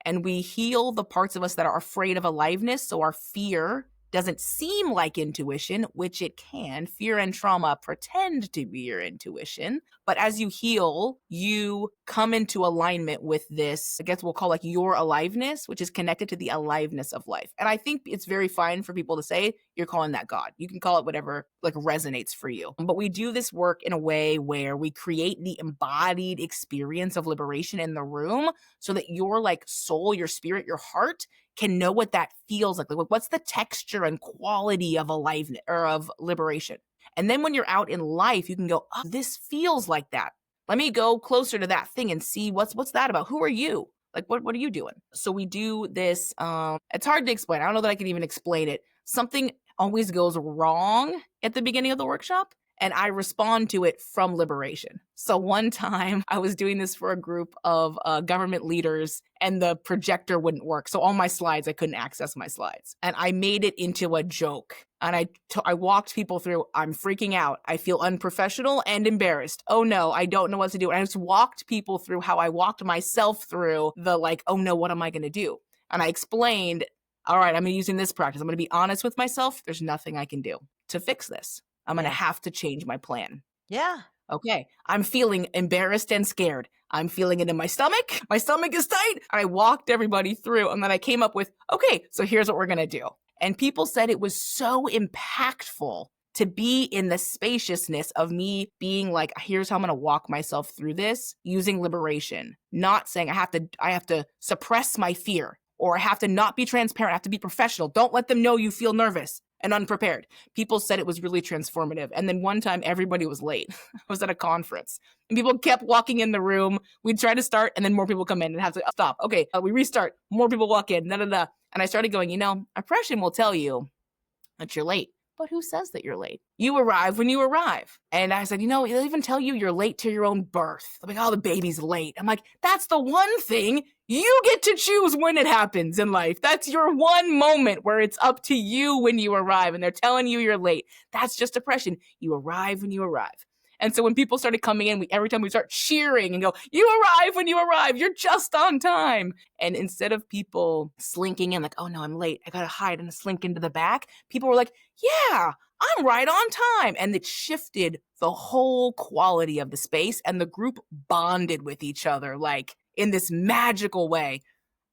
and we heal the parts of us that are afraid of aliveness, so our fear doesn't seem like intuition, which it can. Fear and trauma pretend to be your intuition. But as you heal, you come into alignment with this, I guess we'll call like your aliveness, which is connected to the aliveness of life. And I think it's very fine for people to say, you're calling that God. You can call it whatever like resonates for you. But we do this work in a way where we create the embodied experience of liberation in the room so that your like soul, your spirit, your heart can know what that feels like. Like what's the texture and quality of aliveness or of liberation? And then when you're out in life, you can go, oh, this feels like that. Let me go closer to that thing and see what's that about? Who are you? Like, what are you doing? So we do this. It's hard to explain. I don't know that I can even explain it. Something always goes wrong at the beginning of the workshop, and I respond to it from liberation. So one time I was doing this for a group of government leaders and the projector wouldn't work. So all my slides, I couldn't access my slides. And I made it into a joke. And I walked people through, I'm freaking out. I feel unprofessional and embarrassed. Oh no, I don't know what to do. And I just walked people through how I walked myself through the like, oh no, what am I going to do? And I explained, all right, I'm using this practice. I'm going to be honest with myself. There's nothing I can do to fix this. I'm going to have to change my plan. Yeah. Okay. I'm feeling embarrassed and scared. I'm feeling it in my stomach. My stomach is tight. And I walked everybody through and then I came up with, okay, so here's what we're going to do. And people said it was so impactful to be in the spaciousness of me being like, here's how I'm going to walk myself through this using liberation, not saying I have to suppress my fear or I have to not be transparent. I have to be professional. Don't let them know you feel nervous and unprepared. People said it was really transformative. And then one time everybody was late. I was at a conference and people kept walking in the room. We'd try to start and then more people come in and have to stop. Okay, we restart. More people walk in. And I started going, oppression will tell you that you're late. But who says that you're late? You arrive when you arrive. And I said, they'll even tell you you're late to your own birth. They're like, oh, the baby's late. I'm like, that's the one thing you get to choose when it happens in life. That's your one moment where it's up to you when you arrive and they're telling you you're late. That's just oppression. You arrive when you arrive. And so when people started coming in, every time we start cheering and go, you arrive when you arrive, you're just on time. And instead of people slinking in like, oh no, I'm late, I gotta hide and slink into the back, people were like, yeah, I'm right on time. And it shifted the whole quality of the space and the group bonded with each other like in this magical way.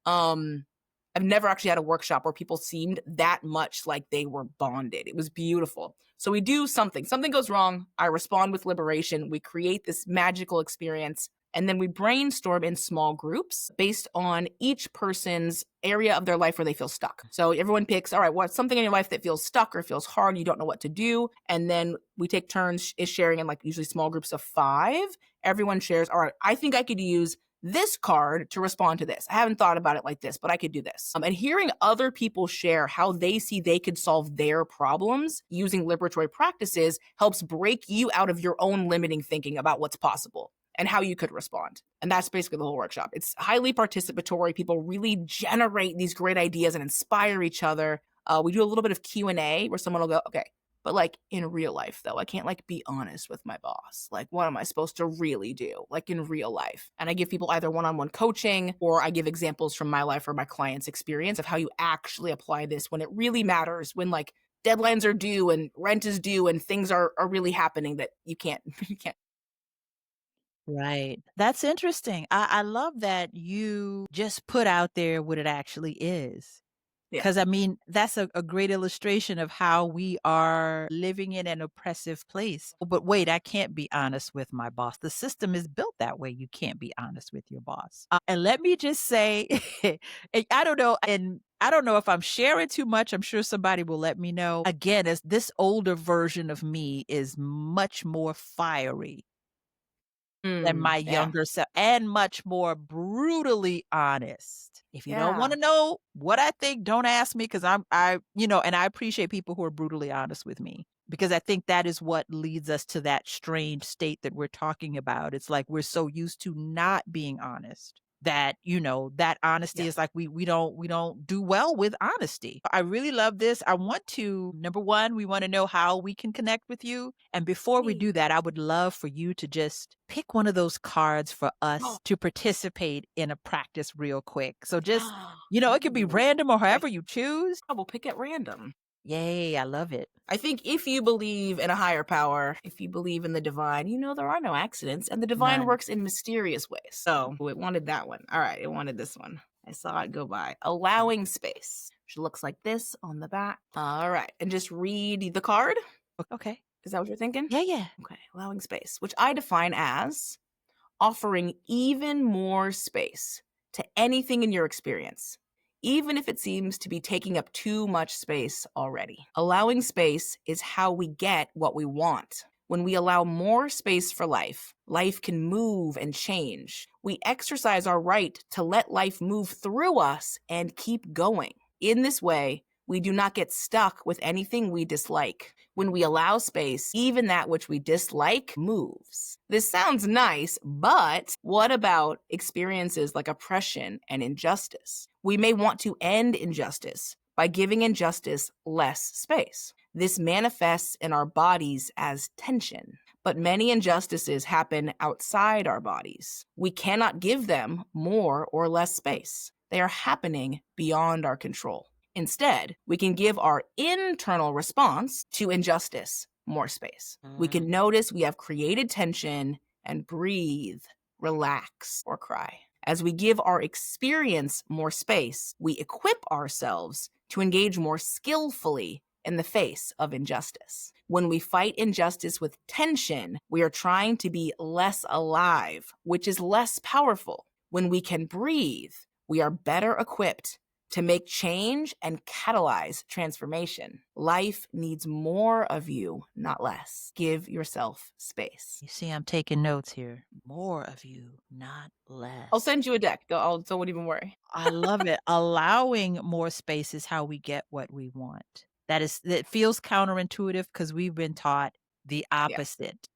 I've never actually had a workshop where people seemed that much like they were bonded. It was beautiful. So we do something goes wrong. I respond with liberation. We create this magical experience. And then we brainstorm in small groups based on each person's area of their life where they feel stuck. So everyone picks, all right, what's something in your life that feels stuck or feels hard, you don't know what to do. And then we take turns sharing in like usually small groups of 5. Everyone shares, all right, I think I could use this card to respond to this. I haven't thought about it like this, but I could do this. And hearing other people share how they see they could solve their problems using liberatory practices helps break you out of your own limiting thinking about what's possible. and how you could respond. And that's basically the whole workshop. It's highly participatory. People really generate these great ideas and inspire each other. We do a little bit of Q&A where someone will go, okay, but like in real life though, I can't like be honest with my boss. Like what am I supposed to really do? Like in real life. And I give people either one-on-one coaching, or I give examples from my life or my client's experience of how you actually apply this when it really matters, when like deadlines are due and rent is due and things are really happening that you can't you can't. Right. That's interesting. I love that you just put out there what it actually is. Yeah. Because I mean, that's a great illustration of how we are living in an oppressive place. "Oh, but wait, I can't be honest with my boss." The system is built that way. You can't be honest with your boss. And let me just say, and I don't know if I'm sharing too much. I'm sure somebody will let me know. Again, as this older version of me is much more fiery than my Yeah. younger self, and much more brutally honest. If you don't Yeah. wanna know what I think, don't ask me, because and I appreciate people who are brutally honest with me, because I think that is what leads us to that strange state that we're talking about. It's like we're so used to not being honest that, that honesty Yeah. is like we don't do well with honesty. I really love this. I want to number 1, we wanna know how we can connect with you, and before we Hey. do that, I would love for you to just pick one of those cards for Oh. us to participate in a practice real quick. So just, it could be Ooh. random or Okay. however you choose. I will pick at random. Yay, I love it. I think if you believe in a higher power, if you believe in the divine, you know there are no accidents, and the divine None. works in mysterious ways. So it wanted that one. All right, it wanted this one. I saw it go by. Allowing space. Which looks like this on the back. All right, and just read the card. Okay. Is that what you're thinking? Yeah, yeah. Okay, allowing space, which I define as offering even more space to anything in your experience, even if it seems to be taking up too much space already. Allowing space is how we get what we want. When we allow more space for life, life can move and change. We exercise our right to let life move through us and keep going. In this way, we do not get stuck with anything we dislike. When we allow space, even that which we dislike moves. This sounds nice, but what about experiences like oppression and injustice? We may want to end injustice by giving injustice less space. This manifests in our bodies as tension, but many injustices happen outside our bodies. We cannot give them more or less space. They are happening beyond our control. Instead, we can give our internal response to injustice more space. We can notice we have created tension and breathe, relax, or cry. As we give our experience more space, we equip ourselves to engage more skillfully in the face of injustice. When we fight injustice with tension, we are trying to be less alive, which is less powerful. When we can breathe, we are better equipped to make change and catalyze transformation. Life needs more of you, not less. Give yourself space. You see, I'm taking notes here. More of you, not less. I'll send you a deck. Don't even worry. I love it. Allowing more space is how we get what we want. That feels counterintuitive because we've been taught the Yes. opposite.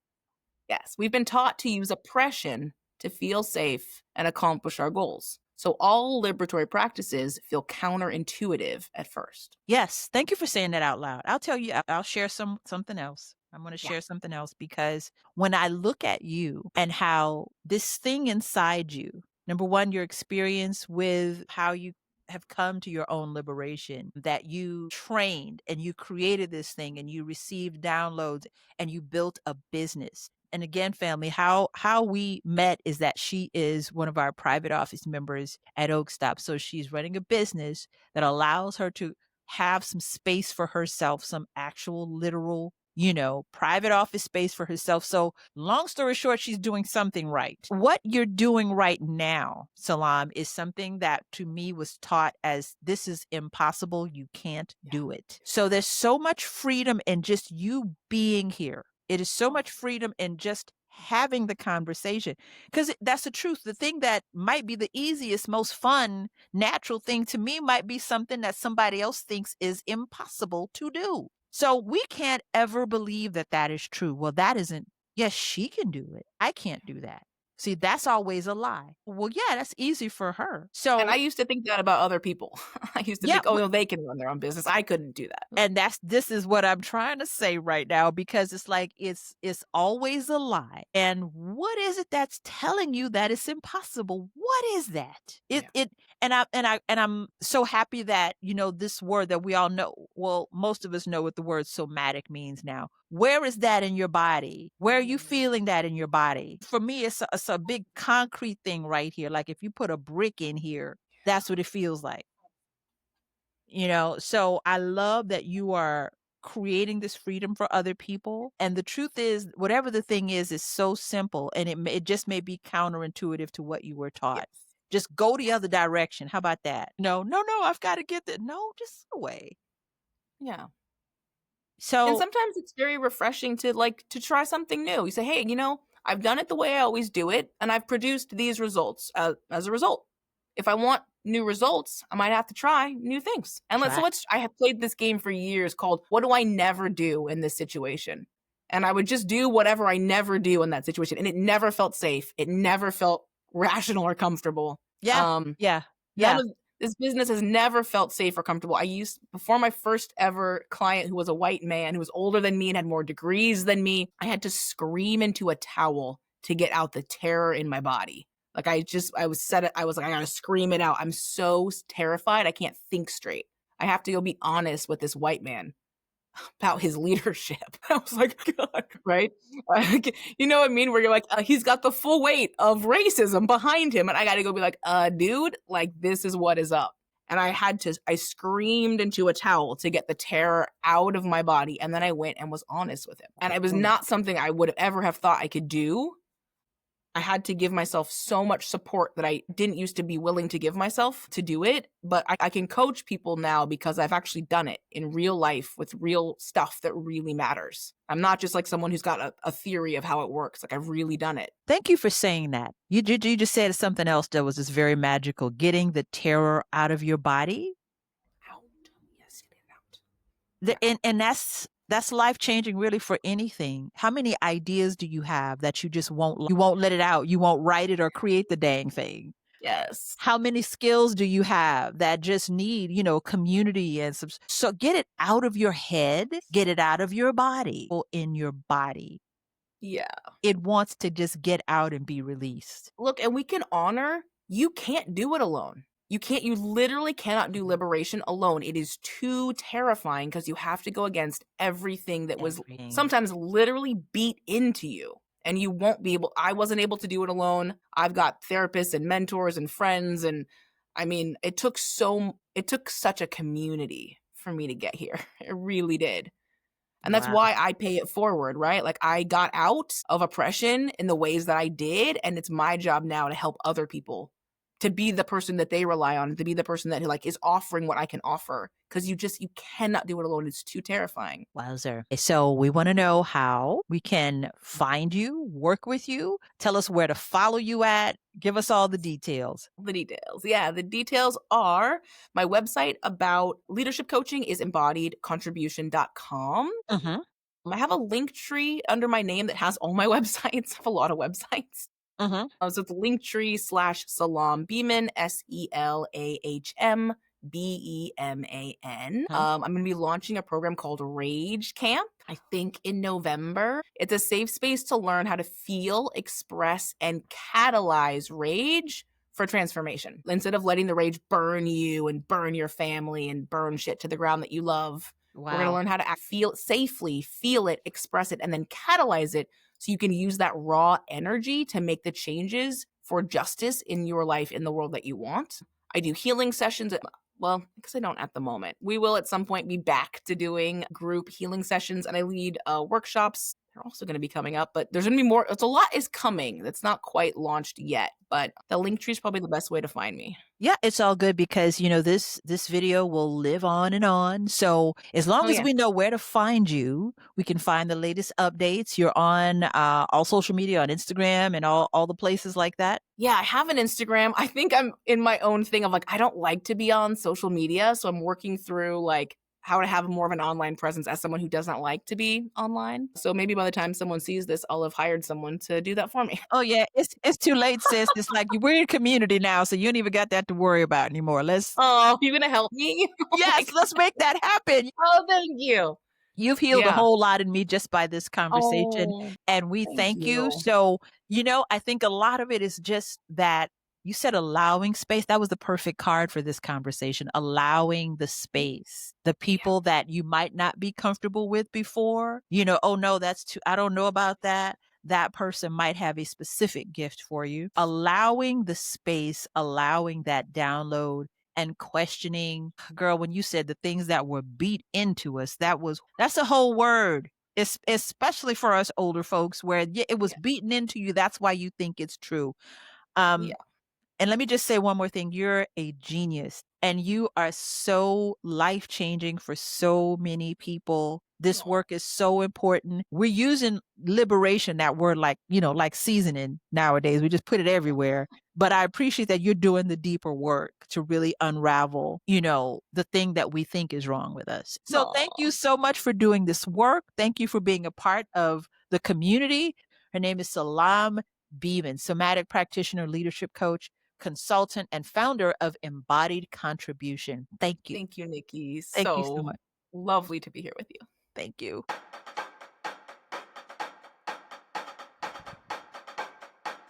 Yes. We've been taught to use oppression to feel safe and accomplish our goals. So all liberatory practices feel counterintuitive at first. Yes, thank you for saying that out loud. I'll tell you, I'll share something else. I'm gonna Yeah. share something else because when I look at you and how this thing inside you, number 1, your experience with how you have come to your own liberation, that you trained and you created this thing and you received downloads and you built a business. And again, family, how we met is that she is one of our private office members at OAKSTOP. So she's running a business that allows her to have some space for herself, some actual literal, private office space for herself. So long story short, she's doing something right. What you're doing right now, Sehlam, is something that to me was taught as this is impossible. You can't do it. So there's so much freedom in just you being here. It is so much freedom in just having the conversation, because that's the truth. The thing that might be the easiest, most fun, natural thing to me might be something that somebody else thinks is impossible to do. So we can't ever believe that that is true. Well, that isn't, yes, she can do it. I can't do that. See, that's always a lie. Well, yeah, that's easy for her. And I So, used to think that about other people. I used to yeah, think, "Oh, no, they can run their own business. I couldn't do that." and this is what I'm trying to say right now, because it's like it's always a lie. And what is it that's telling you that it's impossible? What is that? Yeah. And I'm so happy that, this word that we all know, well, most of us know what the word somatic means now. Where is that in your body? Where are you feeling that in your body? For me, it's a big concrete thing right here. Like if you put a brick in here, that's what it feels like. So I love that you are creating this freedom for other people. And the truth is, whatever the thing is so simple, and it just may be counterintuitive to what you were taught. Yes. Just go the Yes. other direction. How about that? No, no, no, I've got to get that. No, just away. Yeah. And So sometimes it's very refreshing to try something new. You say, "Hey, I've done it the way I always do it, and I've produced these results as a result. If I want new results, I might have to try new things." And try. I have played this game for years called "What do I never do in this situation?" And I would just do whatever I never do in that situation, and it never felt safe. It never felt rational or comfortable. Yeah, yeah, None yeah. of this business has never felt safe or comfortable. Before my first ever client, who was a white man, who was older than me and had more degrees than me, I had to scream into a towel to get out the terror in my body. Like I was like, I gotta scream it out. I'm so terrified. I can't think straight. I have to go be honest with this white man about his leadership. I was like, God, right? You know what I mean? Where you're like, he's got the full weight of racism behind him. And I got to go be like, dude, like, this is what is up. And I screamed into a towel to get the terror out of my body. And then I went and was honest with him. And it was not something I would have ever have thought I could do. I had to give myself so much support that I didn't used to be willing to give myself to do it. But I can coach people now because I've actually done it in real life with real stuff that really matters. I'm not just like someone who's got a theory of how it works. Like I've really done it. Thank you for saying that. You just said something else that was just very magical. Getting the terror out of your body. Out. Yes, get it out. And that's life changing really for anything. How many ideas do you have that you just won't let it out? You won't write it or create the dang thing. Yes. How many skills do you have that just need, community and so get it out of your head, get it out of your body, or in your body. Yeah. It wants to just get out and be released. Look, and we can honor you can't do it alone. You literally cannot do liberation alone. It is too terrifying because you have to go against everything that was sometimes literally beat into you. And I wasn't able to do it alone. I've got therapists and mentors and friends. And I mean, it took such a community for me to get here. It really did. And that's why I pay it forward, right? Like I got out of oppression in the ways that I did. And it's my job now to help other people to be the person that they rely on, to be the person that like is offering what I can offer. Because you cannot do it alone. It's too terrifying. Wowzer. So we want to know how we can find you, work with you. Tell us where to follow you at. Give us all the details. The details. Yeah, the details are my website about leadership coaching is embodiedcontribution.com. I have a link tree under my name that has all my websites. I have a lot of websites. So it's linktree/Sehlam Beman, SELAHM BEMAN. I'm going to be launching a program called Rage Camp, I think in November. It's a safe space to learn how to feel, express, and catalyze rage for transformation. Instead of letting the rage burn you and burn your family and burn shit to the ground that you love, we're going to learn how to feel it safely, feel it, express it, and then catalyze it so you can use that raw energy to make the changes for justice in your life, in the world that you want. I do healing sessions. Well, because I don't at the moment. We will at some point be back to doing group healing sessions, and I lead workshops. They're also going to be coming up, but there's going to be more. It's a lot is coming that's not quite launched yet, but the link tree is probably the best way to find me. Yeah, it's all good because, this video will live on and on. So as long as we know where to find you, we can find the latest updates. You're on all social media, on Instagram and all the places like that. Yeah, I have an Instagram. I think I'm in my own thing of like, I don't like to be on social media. So I'm working through like how to have more of an online presence as someone who doesn't like to be online. So maybe by the time someone sees this, I'll have hired someone to do that for me. Oh, yeah, it's too late, sis. It's like we're in community now, so you don't even got that to worry about anymore. Let's Oh, you gonna help me? Oh my yes, let's god. make that happen. Oh, thank you. You've healed a Yeah. whole lot in me just by this conversation, Oh, and we thank thank you. you. So, I think a lot of it is just that you said allowing space. That was the perfect card for this conversation, allowing the space. The Yeah, people that you might not be comfortable with before, oh no, that's too, I don't know about that. That person might have a specific gift for you. Allowing the space, allowing that download and questioning, girl, when you said the things that were beat into us, that's a whole word. It's especially for us older folks where yeah, it was yeah, beaten into you. That's why you think it's true. Um, yeah. and let me just say one more thing. You're a genius and you are so life changing for so many people. This Aw. work is so important. We're using liberation, that word, like, like seasoning nowadays. We just put it everywhere. But I appreciate that you're doing the deeper work to really unravel, the thing that we think is wrong with us. So thank you Aw. so much for doing this work. Thank you for being a part of the community. Her name is Sehlam Beman, somatic practitioner, leadership coach, consultant, and founder of Embodied Contribution. Thank you. Thank you, Nikki. Thank you so So much. lovely to be here with you. Thank you.